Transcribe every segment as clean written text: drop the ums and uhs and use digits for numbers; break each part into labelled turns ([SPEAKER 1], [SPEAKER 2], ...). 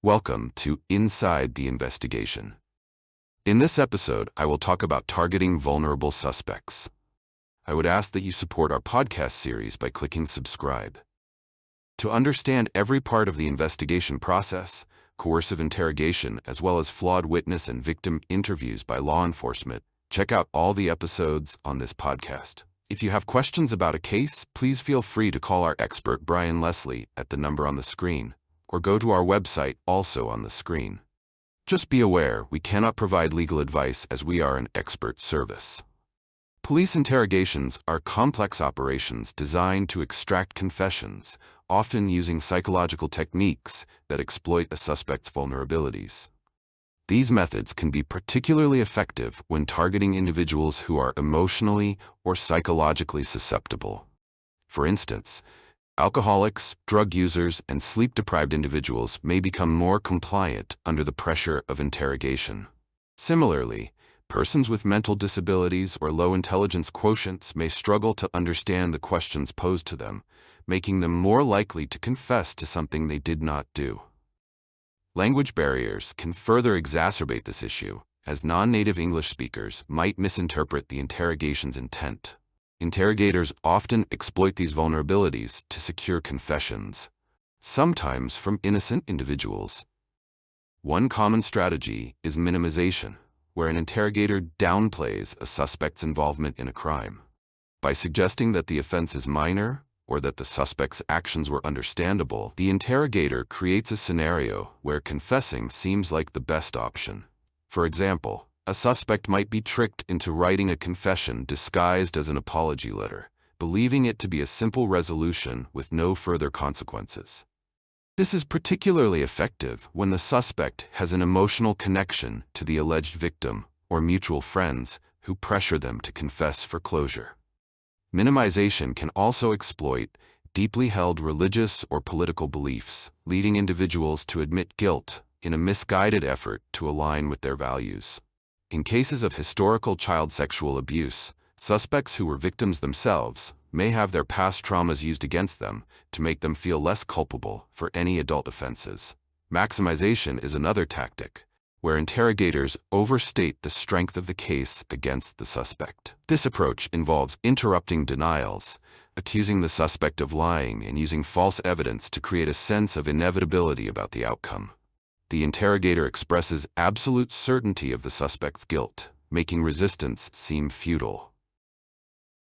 [SPEAKER 1] Welcome to Inside the Investigation. In this episode, I will talk about targeting vulnerable suspects. I would ask that you support our podcast series by clicking subscribe. To understand every part of the investigation process, coercive interrogation, as well as flawed witness and victim interviews by law enforcement, check out all the episodes on this podcast. If you have questions about a case, please feel free to call our expert Brian Leslie at the number on the screen, or go to our website, also on the screen. Just be aware, we cannot provide legal advice as we are an expert service. Police interrogations are complex operations designed to extract confessions, often using psychological techniques that exploit a suspect's vulnerabilities. These methods can be particularly effective when targeting individuals who are emotionally or psychologically susceptible. For instance, alcoholics, drug users, and sleep-deprived individuals may become more compliant under the pressure of interrogation. Similarly, persons with mental disabilities or low intelligence quotients may struggle to understand the questions posed to them, making them more likely to confess to something they did not do. Language barriers can further exacerbate this issue, as non-native English speakers might misinterpret the interrogation's intent. Interrogators often exploit these vulnerabilities to secure confessions, sometimes from innocent individuals. One common strategy is minimization, where an interrogator downplays a suspect's involvement in a crime. By suggesting that the offense is minor or that the suspect's actions were understandable, the interrogator creates a scenario where confessing seems like the best option. For example, a suspect might be tricked into writing a confession disguised as an apology letter, believing it to be a simple resolution with no further consequences. This is particularly effective when the suspect has an emotional connection to the alleged victim or mutual friends who pressure them to confess for closure. Minimization can also exploit deeply held religious or political beliefs, leading individuals to admit guilt in a misguided effort to align with their values. In cases of historical child sexual abuse, suspects who were victims themselves may have their past traumas used against them to make them feel less culpable for any adult offenses. Maximization is another tactic, where interrogators overstate the strength of the case against the suspect. This approach involves interrupting denials, accusing the suspect of lying, and using false evidence to create a sense of inevitability about the outcome. The interrogator expresses absolute certainty of the suspect's guilt, making resistance seem futile.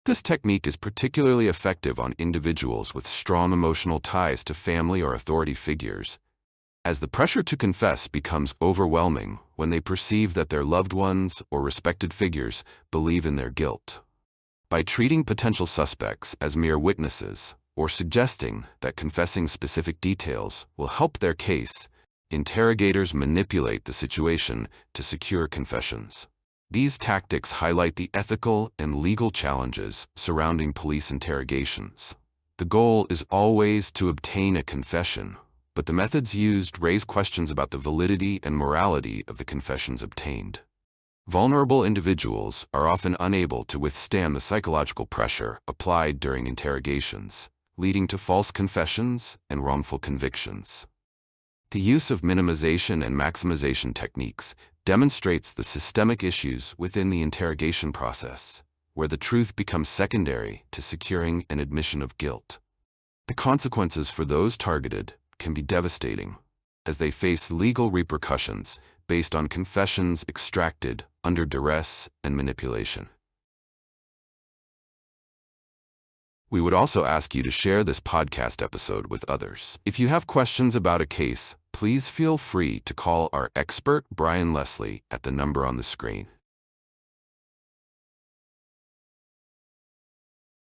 [SPEAKER 1] This technique is particularly effective on individuals with strong emotional ties to family or authority figures, as the pressure to confess becomes overwhelming when they perceive that their loved ones or respected figures believe in their guilt. By treating potential suspects as mere witnesses or suggesting that confessing specific details will help their case, interrogators manipulate the situation to secure confessions. These tactics highlight the ethical and legal challenges surrounding police interrogations. The goal is always to obtain a confession, but the methods used raise questions about the validity and morality of the confessions obtained. Vulnerable individuals are often unable to withstand the psychological pressure applied during interrogations, leading to false confessions and wrongful convictions. The use of minimization and maximization techniques demonstrates the systemic issues within the interrogation process, where the truth becomes secondary to securing an admission of guilt. The consequences for those targeted can be devastating, as they face legal repercussions based on confessions extracted under duress and manipulation. We would also ask you to share this podcast episode with others. If you have questions about a case, please feel free to call our expert Brian Leslie at the number on the screen.